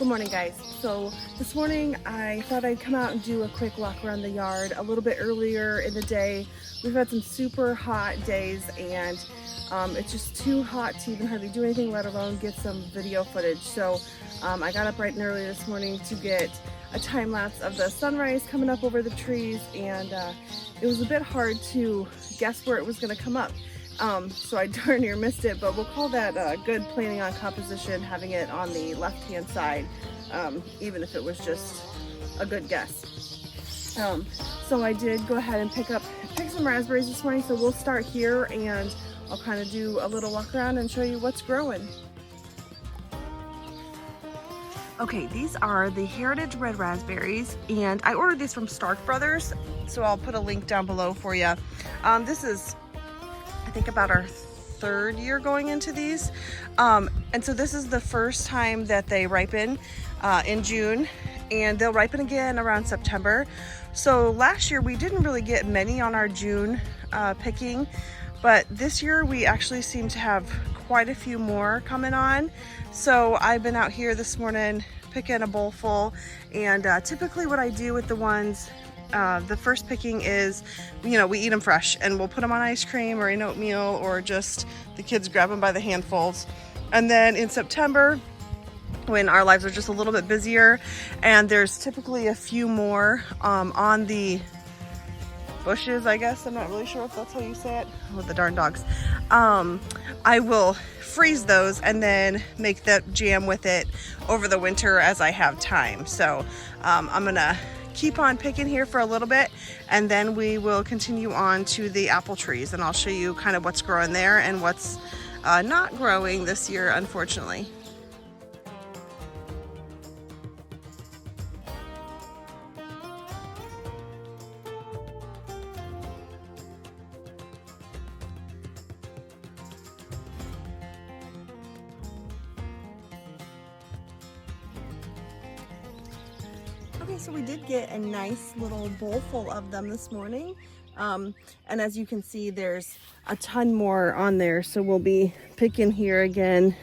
Good morning, guys. So this morning I thought I'd come out and do a quick walk around the yard a little bit earlier in the day. We've had some super hot days and it's just too hot to even hardly do anything, let alone get some video footage. So I got up bright and early this morning to get a time lapse of the sunrise coming up over the trees, and it was a bit hard to guess where it was going to come up. So I darn near missed it, but we'll call that good planning on composition, having it on the left-hand side, even if it was just a good guess. So I did go ahead and pick some raspberries this morning, so we'll start here and I'll kind of do a little walk around and show you what's growing. Okay, these are the Heritage Red Raspberries, and I ordered these from Stark Brothers, so I'll put a link down below for you. This is, I think, about our third year going into these, and so this is the first time that they ripen in June, and they'll ripen again around September. So last year we didn't really get many on our June picking, but this year we actually seem to have quite a few more coming on. So I've been out here this morning picking a bowl full, and typically what I do with the ones, the first picking is, you know, we eat them fresh and we'll put them on ice cream or in oatmeal, or just the kids grab them by the handfuls. And then in September, when our lives are just a little bit busier and there's typically a few more on the bushes, I guess, I'm not really sure if that's how you say it, with the darn dogs, I will freeze those and then make the jam with it over the winter as I have time. So I'm gonna keep on picking here for a little bit, and then we will continue on to the apple trees, and I'll show you kind of what's growing there and what's not growing this year, unfortunately. Okay, so we did get a nice little bowl full of them this morning. And as you can see, there's a ton more on there. So we'll be picking here again,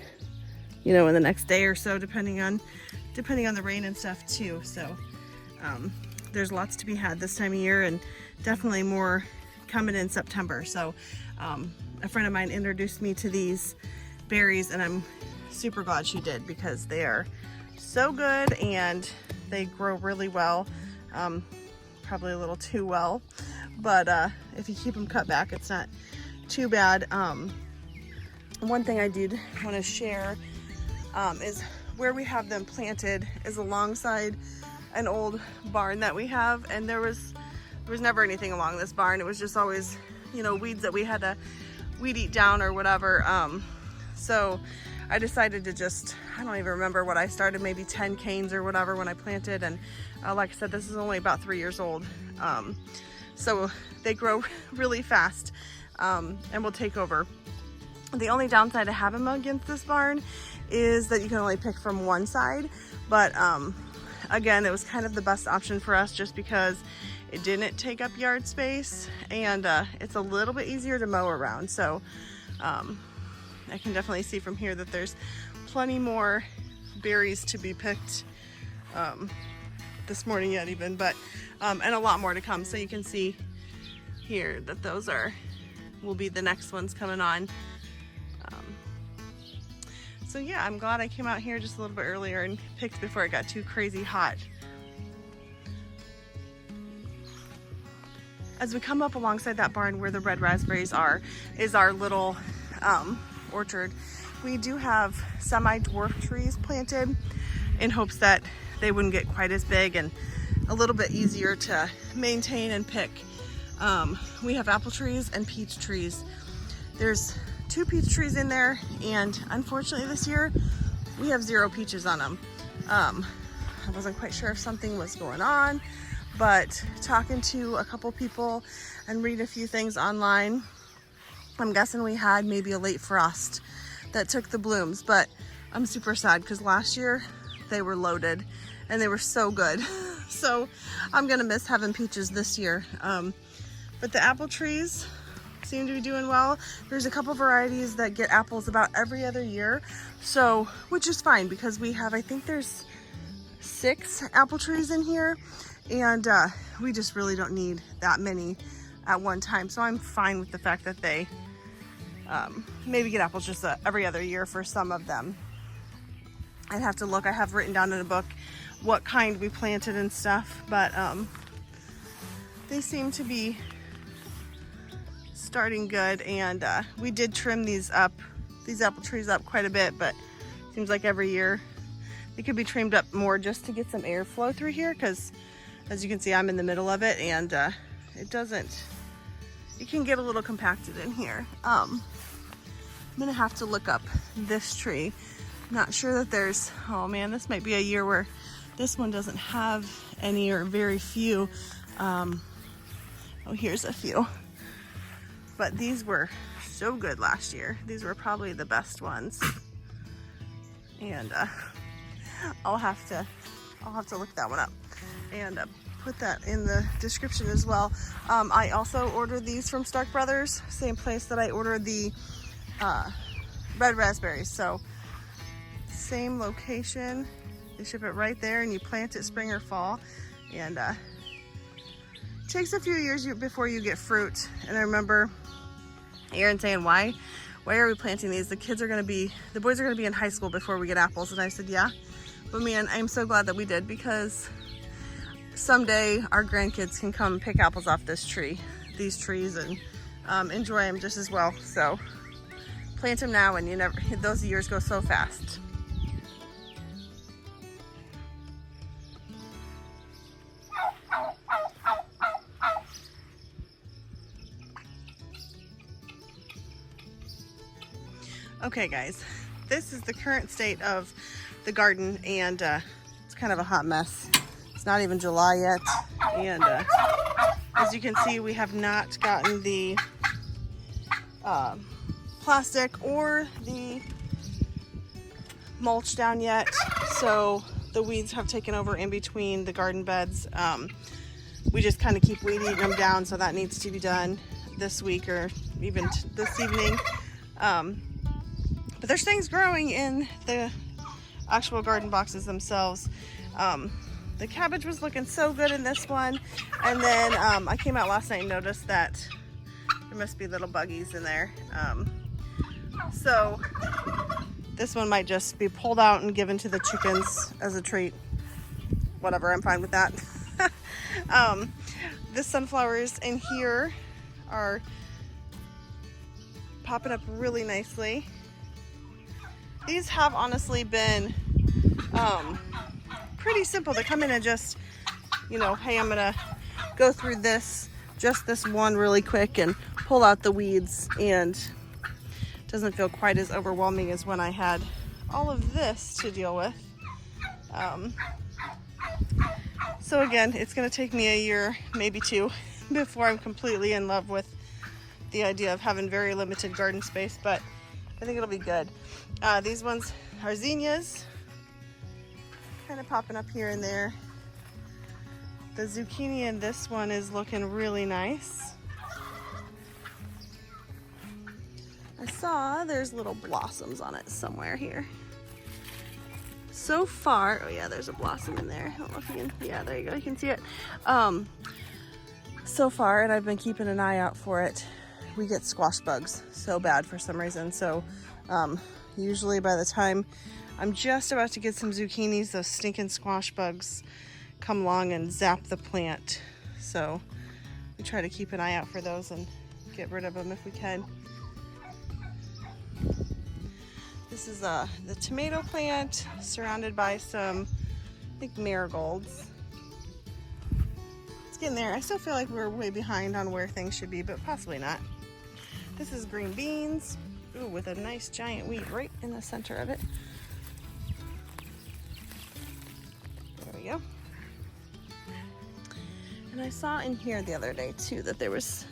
you know, in the next day or so, depending on the rain and stuff too. So there's lots to be had this time of year, and definitely more coming in September. So a friend of mine introduced me to these berries, and I'm super glad she did, because they are so good and they grow really well, probably a little too well, but if you keep them cut back, it's not too bad. One thing I did want to share is where we have them planted is alongside an old barn that we have, and there was never anything along this barn. It was just always, you know, weeds that we had to weed eat down or whatever. So I decided to just, I don't even remember what I started, maybe 10 canes or whatever when I planted. And like I said, this is only about 3 years old. So they grow really fast and will take over. The only downside to having them against this barn is that you can only pick from one side. But again, it was kind of the best option for us, just because it didn't take up yard space, and it's a little bit easier to mow around. So I can definitely see from here that there's plenty more berries to be picked this morning yet even, but and a lot more to come. So you can see here that those will be the next ones coming on. So yeah, I'm glad I came out here just a little bit earlier and picked before it got too crazy hot. As we come up alongside that barn where the red raspberries are, is our little orchard. We do have semi-dwarf trees planted in hopes that they wouldn't get quite as big and a little bit easier to maintain and pick. We have apple trees and peach trees. There's 2 peach trees in there, and unfortunately this year we have 0 peaches on them. I wasn't quite sure if something was going on, but talking to a couple people and reading a few things online, I'm guessing we had maybe a late frost that took the blooms. But I'm super sad, because last year they were loaded and they were so good. So I'm gonna miss having peaches this year. But the apple trees seem to be doing well. There's a couple varieties that get apples about every other year, so, which is fine, because we have, I think there's 6 apple trees in here, and we just really don't need that many at one time. So I'm fine with the fact that they maybe get apples just every other year for some of them. I'd have to look. I have written down in a book what kind we planted and stuff, but they seem to be starting good. And we did trim these apple trees up quite a bit, but it seems like every year they could be trimmed up more just to get some airflow through here, because as you can see, I'm in the middle of it, and it can get a little compacted in here. I'm gonna have to look up this tree. Not sure that there's, oh man, this might be a year where this one doesn't have any or very few. Oh, here's a few. But these were so good last year. These were probably the best ones. And I'll have to look that one up and put that in the description as well. I also ordered these from Stark Brothers, same place that I ordered the red raspberries. So same location. They ship it right there, and you plant it spring or fall, and it takes a few years before you get fruit. And I remember Aaron saying, why are we planting these? The boys are gonna be in high school before we get apples. And I said, yeah, but man, I'm so glad that we did, because someday our grandkids can come pick apples off these trees, and enjoy them just as well. So plant them now, and those years go so fast. Okay guys, this is the current state of the garden, and it's kind of a hot mess. It's not even July yet, and as you can see, we have not gotten the plastic or the mulch down yet, so the weeds have taken over in between the garden beds. We just kind of keep weed eating them down, so that needs to be done this week or even this evening. But there's things growing in the actual garden boxes themselves. The cabbage was looking so good in this one, and then I came out last night and noticed that there must be little buggies in there. So this one might just be pulled out and given to the chickens as a treat. Whatever, I'm fine with that. The sunflowers in here are popping up really nicely. These have honestly been pretty simple. They come in and just, hey, I'm gonna go through this one really quick and pull out the weeds, and it doesn't feel quite as overwhelming as when I had all of this to deal with. So again, it's gonna take me a year, maybe 2, before I'm completely in love with the idea of having very limited garden space, but I think it'll be good. These ones are zinnias, kind of popping up here and there. The zucchini in this one is looking really nice. I saw there's little blossoms on it somewhere here. So far, oh yeah, there's a blossom in there. I don't know if you can, yeah, there you go, you can see it. So far, and I've been keeping an eye out for it, we get squash bugs so bad for some reason. So usually by the time I'm just about to get some zucchinis, those stinking squash bugs come along and zap the plant. So we try to keep an eye out for those and get rid of them if we can. This is the tomato plant surrounded by some, I think, marigolds. It's getting there. I still feel like we're way behind on where things should be, but possibly not. This is green beans. Ooh, with a nice giant weed right in the center of it. There we go. And I saw in here the other day too that there was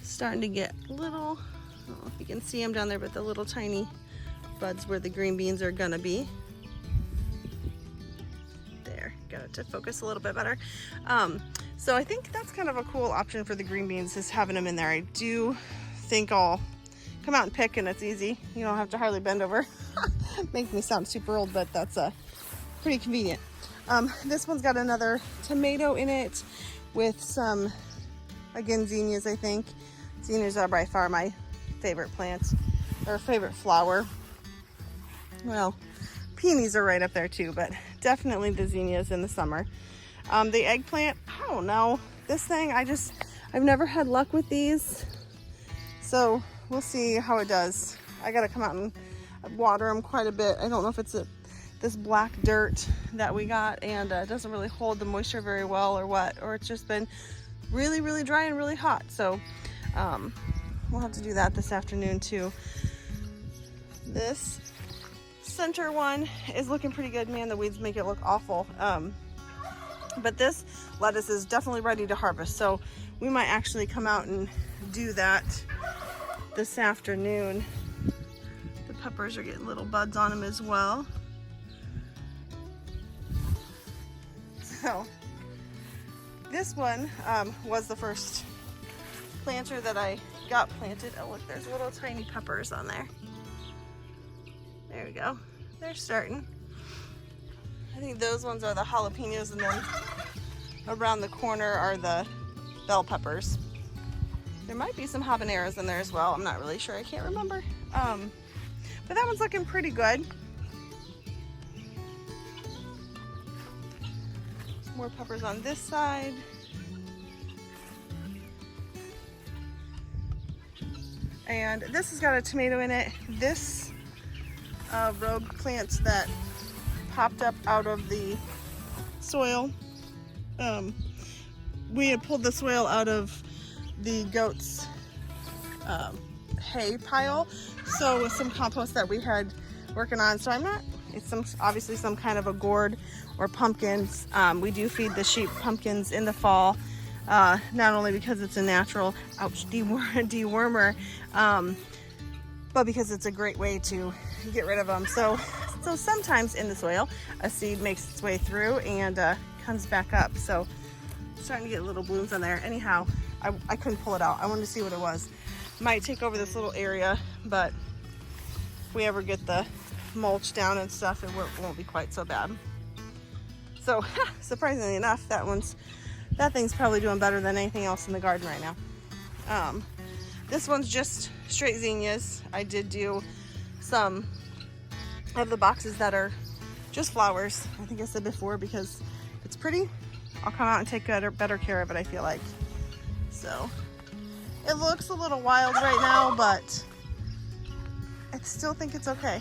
starting to get little, I don't know if you can see them down there, but the little tiny buds where the green beans are gonna be. There, got it to focus a little bit better. So I think that's kind of a cool option for the green beans, is having them in there. I do think I'll come out and pick, and it's easy. You don't have to hardly bend over. Makes me sound super old, but that's pretty convenient. This one's got another tomato in it with some, again, zinnias, I think. Zinnias are by far my favorite plant, or favorite flower. Well, peonies are right up there too, but definitely the zinnias in the summer. The eggplant, I don't know. This thing, I've never had luck with these. So we'll see how it does. I gotta come out and water them quite a bit. I don't know if it's this black dirt that we got and it doesn't really hold the moisture very well or what, or it's just been really, really dry and really hot. So we'll have to do that this afternoon too. This center one is looking pretty good. Man, the weeds make it look awful. But this lettuce is definitely ready to harvest. So we might actually come out and do that this afternoon. The peppers are getting little buds on them as well. So this one was the first planter that I got planted. Oh look, there's little tiny peppers on there. There we go. They're starting. I think those ones are the jalapenos, and then around the corner are the bell peppers. There might be some habaneros in there as well. I'm not really sure. I can't remember. But that one's looking pretty good. More peppers on this side. And this has got a tomato in it. This rogue plant that popped up out of the soil. We had pulled the soil out of the goats' hay pile, so with some compost that we had working on. So it's obviously some kind of a gourd or pumpkins. We do feed the sheep pumpkins in the fall, not only because it's a natural dewormer, but because it's a great way to get rid of them. So sometimes in the soil, a seed makes its way through and comes back up. So I'm starting to get little blooms on there. Anyhow, I couldn't pull it out. I wanted to see what it was. Might take over this little area, but if we ever get the mulch down and stuff, it won't be quite so bad. So surprisingly enough, that thing's probably doing better than anything else in the garden right now. This one's just straight zinnias. I did do some of the boxes that are just flowers. I think I said before, because it's pretty, I'll come out and take better care of it, I feel like. So it looks a little wild right now, but I still think it's okay.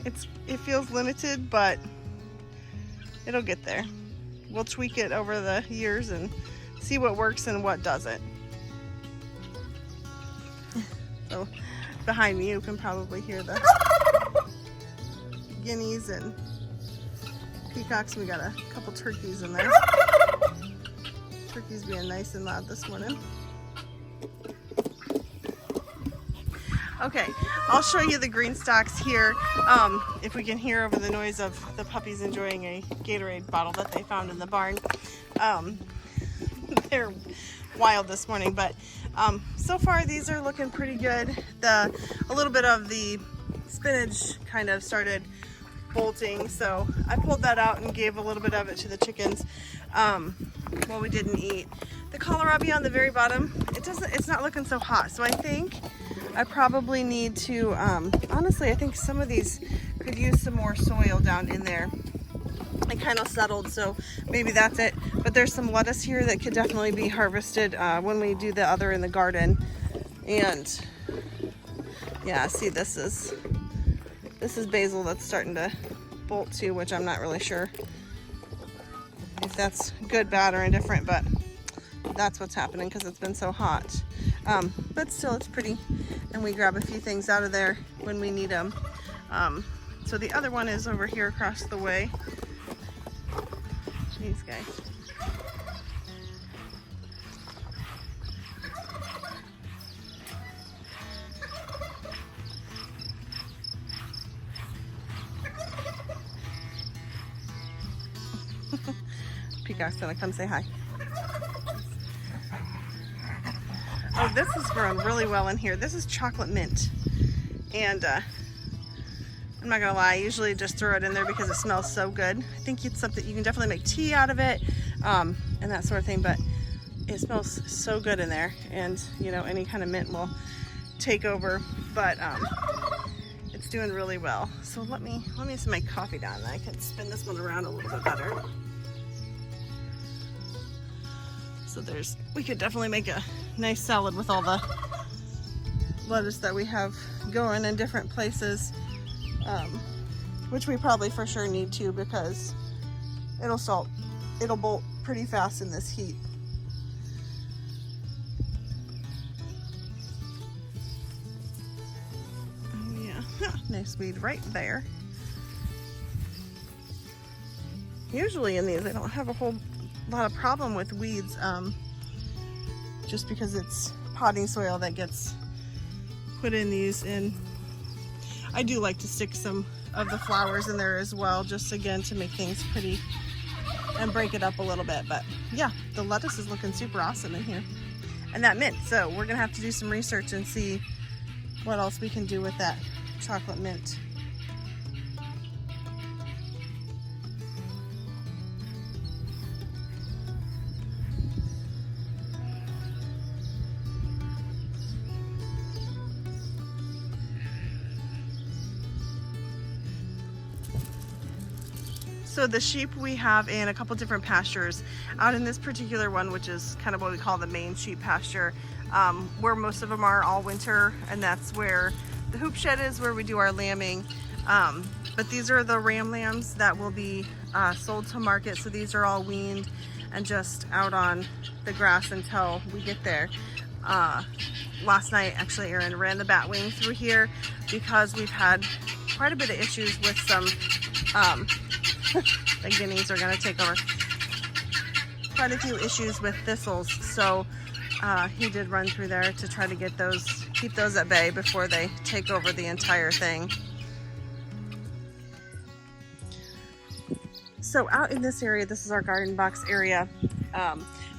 It feels limited, but it'll get there. We'll tweak it over the years and see what works and what doesn't. So behind me you can probably hear the guineas and peacocks. We got a couple turkeys in there. Turkeys being nice and loud this morning. Okay, I'll show you the green stalks here. If we can hear over the noise of the puppies enjoying a Gatorade bottle that they found in the barn. They're wild this morning, but so far these are looking pretty good. A little bit of the spinach kind of started bolting, so I pulled that out and gave a little bit of it to the chickens. Well, we didn't eat. The kohlrabi on the very bottom, it's not looking so hot, so I think I probably need to, honestly, I think some of these could use some more soil down in there. It kind of settled, so maybe that's it. But there's some lettuce here that could definitely be harvested when we do the other in the garden. And yeah, see, this is basil that's starting to bolt too, which I'm not really sure if that's good, bad, or indifferent, but that's what's happening because it's been so hot. But still, it's pretty, and we grab a few things out of there when we need them. So the other one is over here across the way. Jeez, guys. Peacock's gonna come say hi. Oh, this is growing really well in here. This is chocolate mint. And I'm not gonna lie, I usually just throw it in there because it smells so good. I think it's something you can definitely make tea out of it, and that sort of thing, but it smells so good in there, and you know, any kind of mint will take over, but it's doing really well. So let me set my coffee down and I can spin this one around a little bit better. So we could definitely make a nice salad with all the lettuce that we have going in different places, which we probably for sure need to, because it'll bolt pretty fast in this heat. Oh yeah, nice weed right there. Usually in these I don't have a whole lot of problem with weeds, just because it's potting soil that gets put in these, and I do like to stick some of the flowers in there as well, just again to make things pretty and break it up a little bit. But yeah, the lettuce is looking super awesome in here, and that mint. So we're gonna have to do some research and see what else we can do with that chocolate mint. So the sheep we have in a couple different pastures. Out in this particular one, which is kind of what we call the main sheep pasture, where most of them are all winter, and that's where the hoop shed is, where we do our lambing. But these are the ram lambs that will be sold to market. So these are all weaned and just out on the grass until we get there. Last night, actually, Aaron ran the bat wing through here because we've had quite a bit of issues with some the guineas are going to take over. Quite a few issues with thistles, so he did run through there to try to get keep those at bay before they take over the entire thing. So out in this area, this is our garden box area.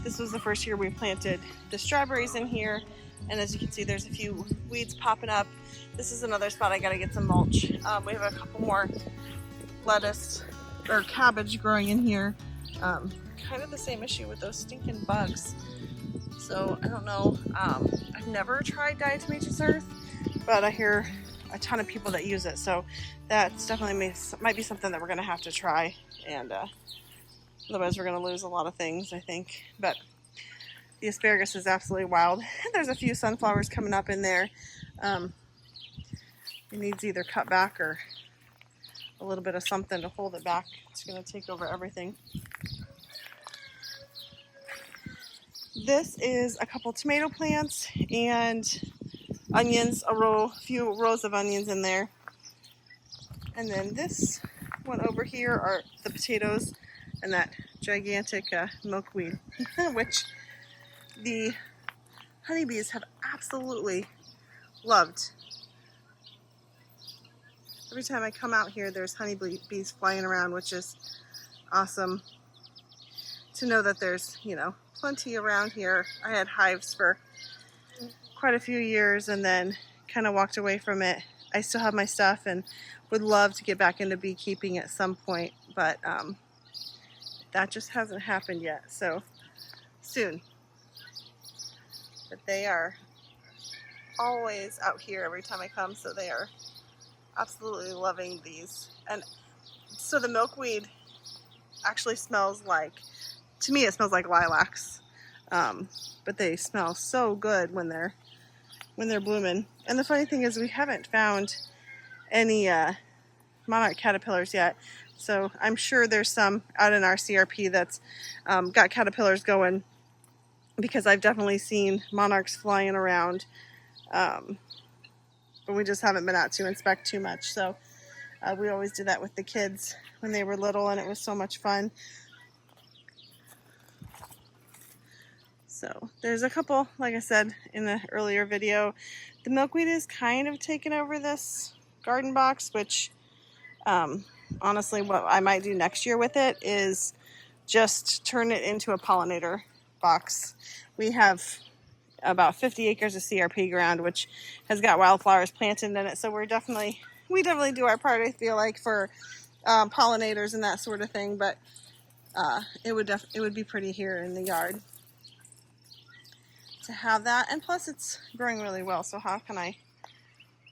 This was the first year we planted the strawberries in here, and as you can see, there's a few weeds popping up. This is another spot I got to get some mulch. We have a couple more lettuce or cabbage growing in here. Kind of the same issue with those stinking bugs. So I don't know, I've never tried diatomaceous earth, but I hear a ton of people that use it, so that's definitely might be something that we're gonna have to try, and otherwise we're gonna lose a lot of things, I think. But the asparagus is absolutely wild. There's a few sunflowers coming up in there. It needs either cut back or a little bit of something to hold it back. It's going to take over everything. This is a couple tomato plants and onions, a few rows of onions in there. And then this one over here are the potatoes and that gigantic milkweed, which the honeybees have absolutely loved. Every time I come out here, there's honeybees flying around, which is awesome to know that there's, you know, plenty around here. I had hives for quite a few years and then kind of walked away from it. I still have my stuff and would love to get back into beekeeping at some point, but that just hasn't happened yet. So soon. But they are always out here every time I come, so they are absolutely loving these. And so the milkweed actually smells like, to me it smells like lilacs, but they smell so good when they're blooming. And the funny thing is we haven't found any monarch caterpillars yet, so I'm sure there's some out in our CRP that's got caterpillars going, because I've definitely seen monarchs flying around, but we just haven't been out to inspect too much. So we always did that with the kids when they were little, and it was so much fun. So there's a couple, like I said in the earlier video, the milkweed is kind of taken over this garden box, which honestly what I might do next year with it is just turn it into a pollinator box. We have about 50 acres of CRP ground, which has got wildflowers planted in it, so we're definitely we definitely do our part, I feel like, for pollinators and that sort of thing, but it would be pretty here in the yard to have that. And plus it's growing really well, so how can I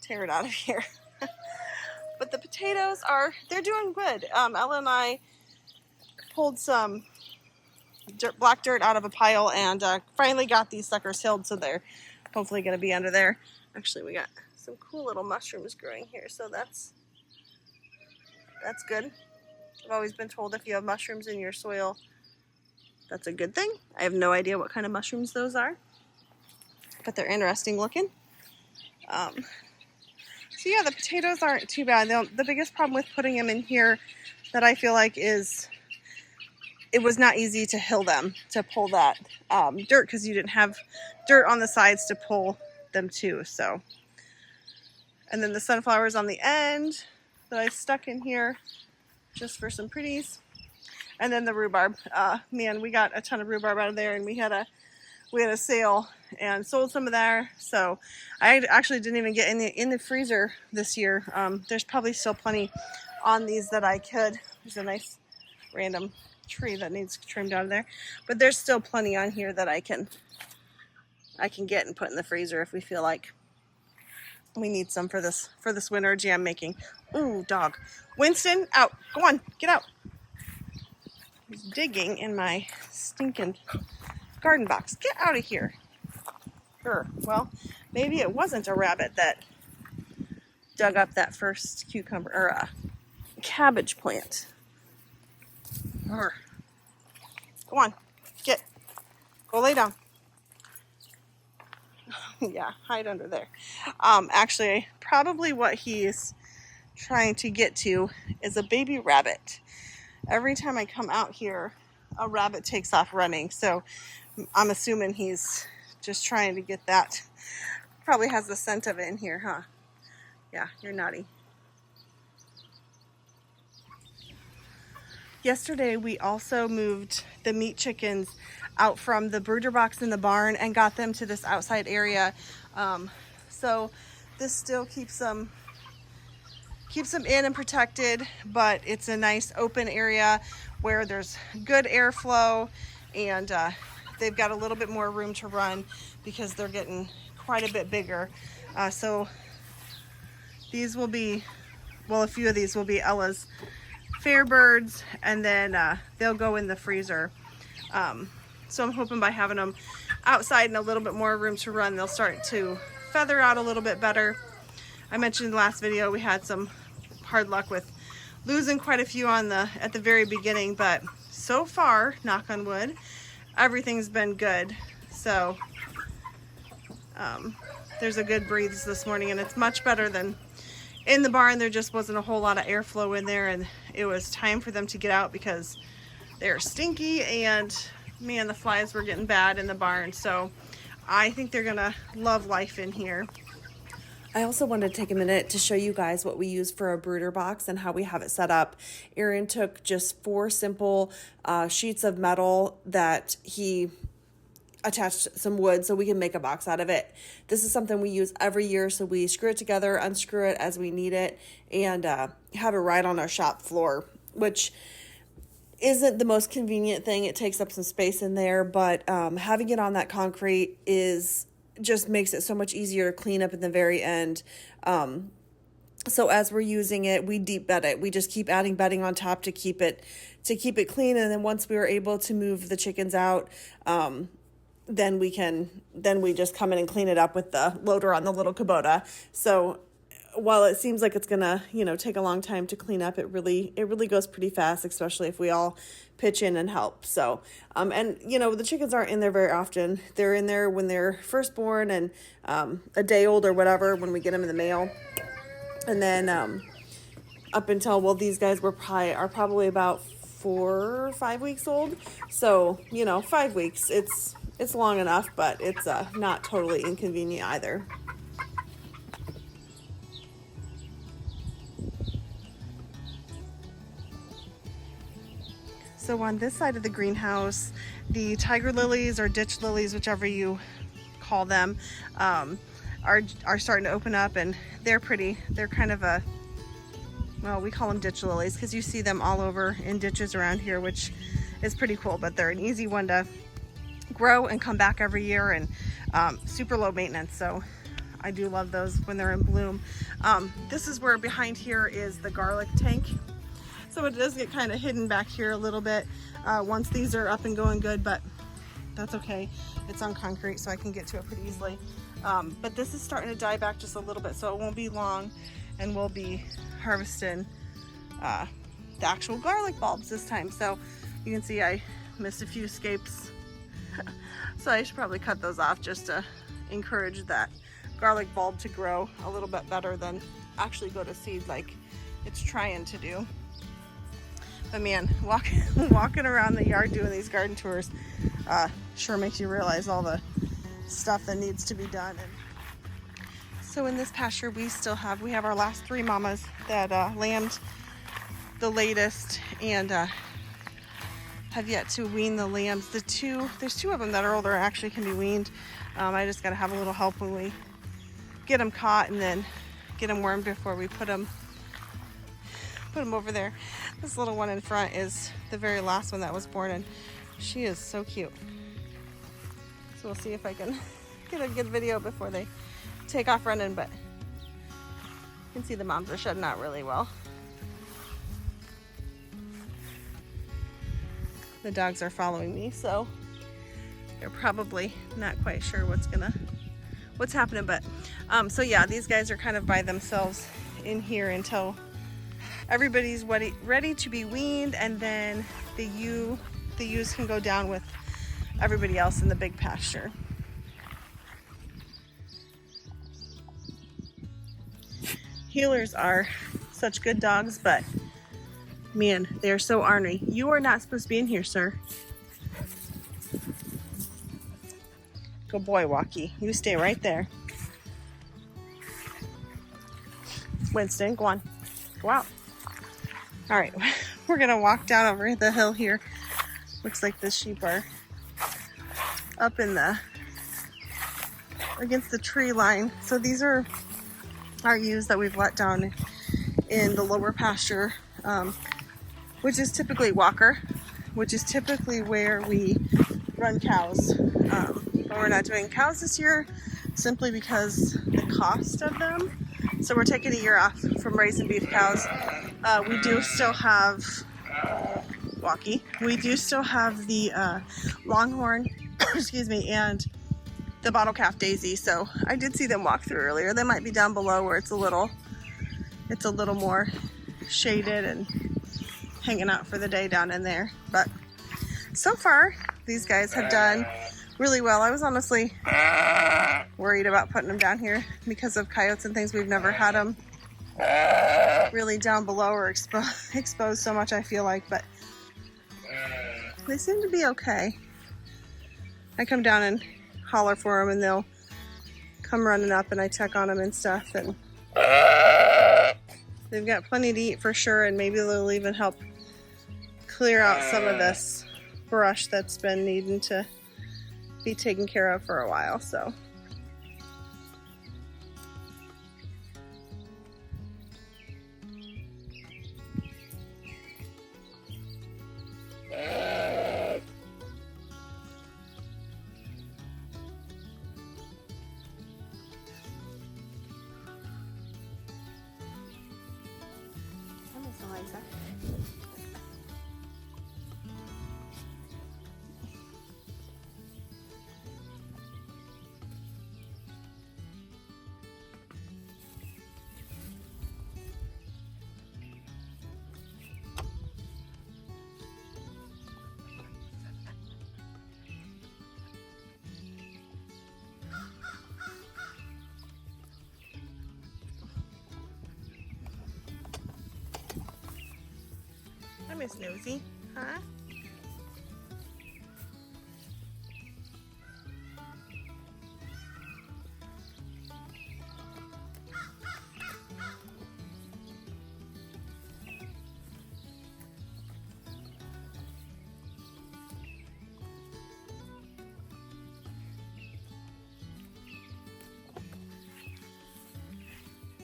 tear it out of here? But the potatoes they're doing good. Ella and I pulled some black dirt out of a pile and finally got these suckers hilled, so they're hopefully going to be under there. Actually, we got some cool little mushrooms growing here, so that's good. I've always been told if you have mushrooms in your soil, that's a good thing. I have no idea what kind of mushrooms those are, but they're interesting looking. So yeah, the potatoes aren't too bad. The biggest problem with putting them in here that I feel like is it was not easy to hill them, to pull that dirt, because you didn't have dirt on the sides to pull them to. So, and then the sunflowers on the end that I stuck in here just for some pretties. And then the rhubarb. Man, we got a ton of rhubarb out of there, and we had a sale and sold some of there. So I actually didn't even get in the freezer this year. There's probably still plenty on these that I could. There's a nice random tree that needs trimmed out of there, but there's still plenty on here that I can get and put in the freezer if we feel like we need some for this winter jam making. Ooh, dog. Winston, out. Go on, get out. He's digging in my stinking garden box. Get out of here. Sure. Well, maybe it wasn't a rabbit that dug up that first cucumber or cabbage plant. Go on, go lay down. Yeah, hide under there. Actually, probably what he's trying to get to is a baby rabbit. Every time I come out here, a rabbit takes off running. So I'm assuming he's just trying to get that. Probably has the scent of it in here, huh? Yeah, you're naughty. Yesterday, we also moved the meat chickens out from the brooder box in the barn and got them to this outside area. So this still keeps them in and protected, but it's a nice open area where there's good airflow, and they've got a little bit more room to run because they're getting quite a bit bigger. So these will be, well, a few of these will be Ella's fair birds, and then they'll go in the freezer. So I'm hoping by having them outside and a little bit more room to run, they'll start to feather out a little bit better. I mentioned in the last video we had some hard luck with losing quite a few at the very beginning, but so far, knock on wood, everything's been good. So there's a good breeze this morning, and it's much better than in the barn. There just wasn't a whole lot of airflow in there, and it was time for them to get out because they're stinky, and man, the flies were getting bad in the barn. So I think they're gonna love life in here. I also wanted to take a minute to show you guys what we use for a brooder box and how we have it set up. Aaron took just 4 simple sheets of metal that he attached some wood so we can make a box out of it. This is something we use every year, so we screw it together, unscrew it as we need it, and have it right on our shop floor, which isn't the most convenient thing. It takes up some space in there, but having it on that concrete just makes it so much easier to clean up in the very end. So as we're using it, we deep bed it. We just keep adding bedding on top to keep it clean, and then once we were able to move the chickens out, then we just come in and clean it up with the loader on the little Kubota. So while it seems like it's gonna, take a long time to clean up, it really goes pretty fast, especially if we all pitch in and help. So, and the chickens aren't in there very often. They're in there when they're first born and a day old or whatever when we get them in the mail. And then up until, well, these guys are probably about 4 or 5 weeks old. So, 5 weeks, it's long enough, but it's not totally inconvenient either. So on this side of the greenhouse, the tiger lilies or ditch lilies, whichever you call them, are starting to open up, and they're pretty. They're kind of a well, we call them ditch lilies because you see them all over in ditches around here, which is pretty cool, but they're an easy one to grow and come back every year, and super low maintenance. So I do love those when they're in bloom. This is where behind here is the garlic tank. So it does get kind of hidden back here a little bit once these are up and going good, but that's okay. It's on concrete, so I can get to it pretty easily. But this is starting to die back just a little bit, so it won't be long, and we'll be harvesting the actual garlic bulbs this time. So you can see I missed a few scapes. So I should probably cut those off just to encourage that garlic bulb to grow a little bit better than actually go to seed like it's trying to do. But man, walking around the yard doing these garden tours sure makes you realize all the stuff that needs to be done. And so in this pasture we have our last 3 mamas that lambed the latest and have yet to wean the lambs. There's 2 of them that are older actually can be weaned. I just got to have a little help when we get them caught and then get them wormed before we put them over there. This little one in front is the very last one that was born, and she is so cute. So we'll see if I can get a good video before they take off running, but you can see the moms are shedding out really well. The dogs are following me, so they're probably not quite sure what's happening, but so yeah, these guys are kind of by themselves in here until everybody's ready to be weaned, and then the ewes can go down with everybody else in the big pasture. Heelers are such good dogs, but man, they're so ornery. You are not supposed to be in here, sir. Good boy, Walkie. You stay right there. Winston, go on. Go out. All right, we're gonna walk down over the hill here. Looks like the sheep are up against the tree line. So these are our ewes that we've let down in the lower pasture, which is typically Walker, which is typically where we run cows. But we're not doing cows this year simply because the cost of them. So we're taking a year off from raising beef cows. We do still have Walkie. We do still have the Longhorn, excuse me, and the bottle calf Daisy. So I did see them walk through earlier. They might be down below where it's a little more shaded and hanging out for the day down in there. But so far, these guys have done really well. I was honestly worried about putting them down here because of coyotes and things. We've never had them really down below or exposed so much, I feel like, but they seem to be okay. I come down and holler for them and they'll come running up and I check on them and stuff, and they've got plenty to eat for sure, and maybe they'll even help clear out some of this brush that's been needing to be taken care of for a while. So Miss Nosy, huh?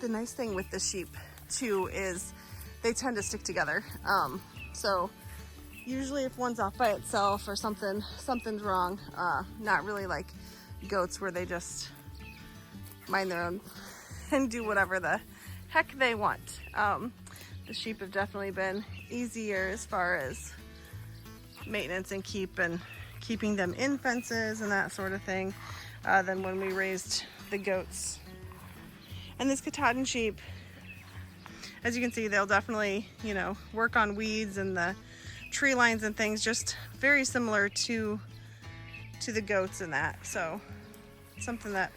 The nice thing with the sheep too is they tend to stick together. So usually if one's off by itself or something's wrong, not really like goats where they just mind their own and do whatever the heck they want. The sheep have definitely been easier as far as maintenance and keeping them in fences and that sort of thing than when we raised the goats. And this Katahdin sheep, as you can see, they'll definitely, you know, work on weeds and the tree lines and things, just very similar to the goats and that. So something that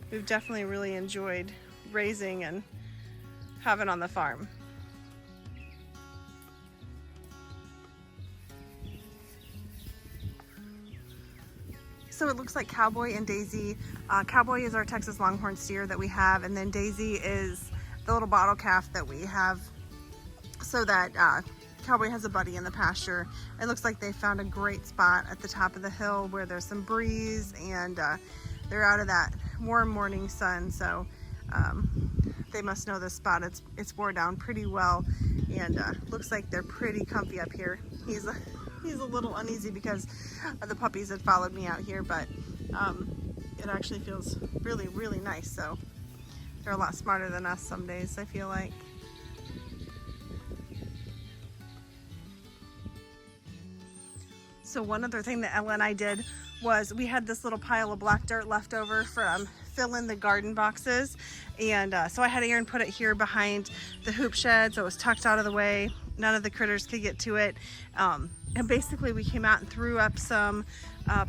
we've definitely really enjoyed raising and having on the farm. So it looks like Cowboy and Daisy. Cowboy is our Texas Longhorn steer that we have, and then Daisy is the little bottle calf that we have, so that Cowboy has a buddy in the pasture. It looks like they found a great spot at the top of the hill where there's some breeze, and they're out of that warm morning sun, so they must know this spot. It's wore down pretty well, and looks like they're pretty comfy up here. He's a little uneasy because the puppies had followed me out here, but it actually feels really, really nice. So they're a lot smarter than us some days, I feel like. So one other thing that Ella and I did was we had this little pile of black dirt left over from filling the garden boxes, and so I had Aaron put it here behind the hoop shed so it was tucked out of the way. None of the critters could get to it. And basically we came out and threw up some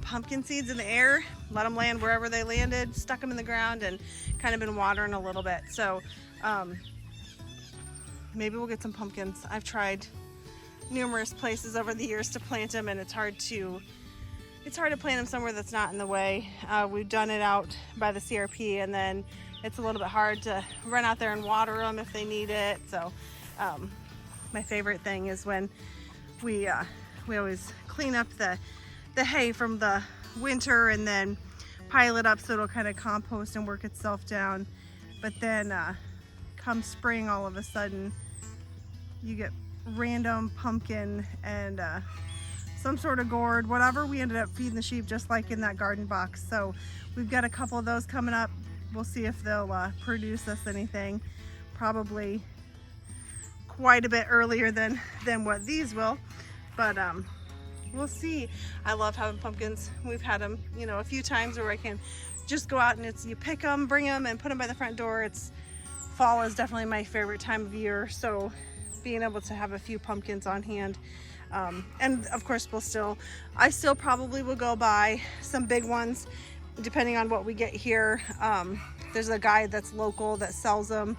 pumpkin seeds in the air, let them land wherever they landed, stuck them in the ground, and kind of been watering a little bit. So maybe we'll get some pumpkins. I've tried numerous places over the years to plant them, and it's hard to plant them somewhere that's not in the way. We've done it out by the CRP, and then it's a little bit hard to run out there and water them if they need it. So my favorite thing is when we always clean up the hay from the winter and then pile it up so it'll kind of compost and work itself down. But then come spring, all of a sudden you get random pumpkin and some sort of gourd, whatever we ended up feeding the sheep, just like in that garden box. So we've got a couple of those coming up. We'll see if they'll produce us anything. Probably quite a bit earlier than what these will, but we'll see. I love having pumpkins. We've had them, you know, a few times where I can just go out and you pick them, bring them, and put them by the front door. Fall is definitely my favorite time of year, so being able to have a few pumpkins on hand. And of course I still probably will go buy some big ones depending on what we get here. There's a guy that's local that sells them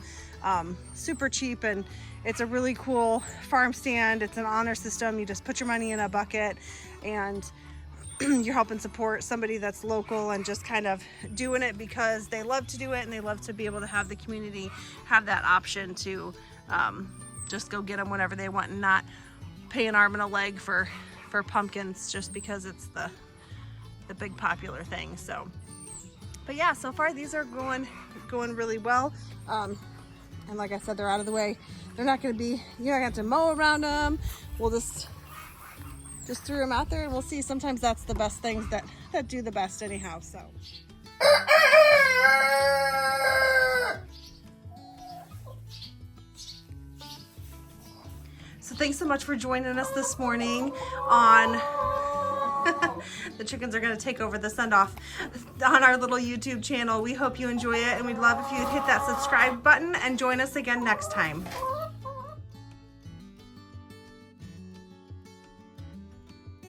super cheap, and it's a really cool farm stand. It's an honor system. You just put your money in a bucket and you're helping support somebody that's local and just kind of doing it because they love to do it, and they love to be able to have the community have that option to just go get them whenever they want and not pay an arm and a leg for pumpkins just because it's the big popular thing. So, but yeah, so far these are going really well. And like I said, they're out of the way. They're not going to be, you're not going to have to mow around them. We'll just threw them out there, and we'll see. Sometimes that's the best things that do the best anyhow. So thanks so much for joining us this morning on the chickens are going to take over the send off on our little YouTube channel. We hope you enjoy it, and we'd love if you'd hit that subscribe button and join us again next time.